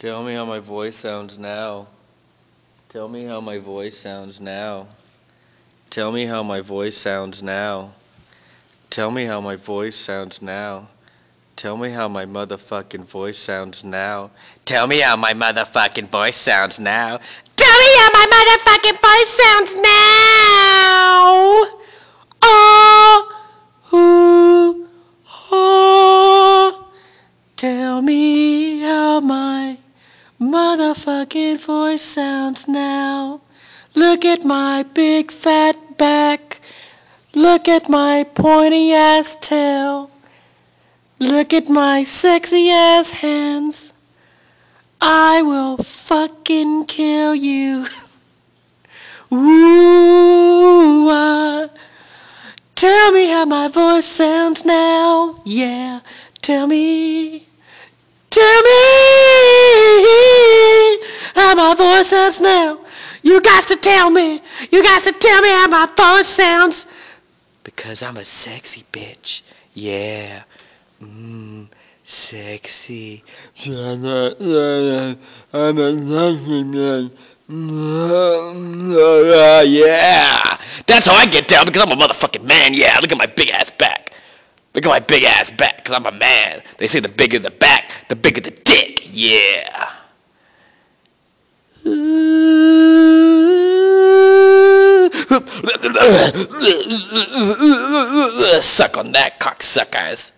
Tell me how my voice sounds now. Tell me how my voice sounds now. Tell me how my voice sounds now. Tell me how my voice sounds now. Tell me how my motherfucking voice sounds now. Tell me how my motherfucking voice sounds now. Tell me how my motherfucking voice sounds now. Oh, ooh, oh. Tell me how my motherfucking voice sounds now. Look at my big fat back. Look at my pointy ass tail. Look at my sexy ass hands. I will fucking kill you. Ooh, tell me how my voice sounds now. Yeah, tell me how my voice sounds now. You got to tell me. You got to tell me how my voice sounds. Because I'm a sexy bitch. Yeah. Sexy. I'm a sexy man. Yeah. That's how I get down because I'm a motherfucking man. Yeah. Look at my big ass back. Look at my big ass back because I'm a man. They say the bigger the back, the bigger the dick. Yeah. Suck on that, cocksuckers.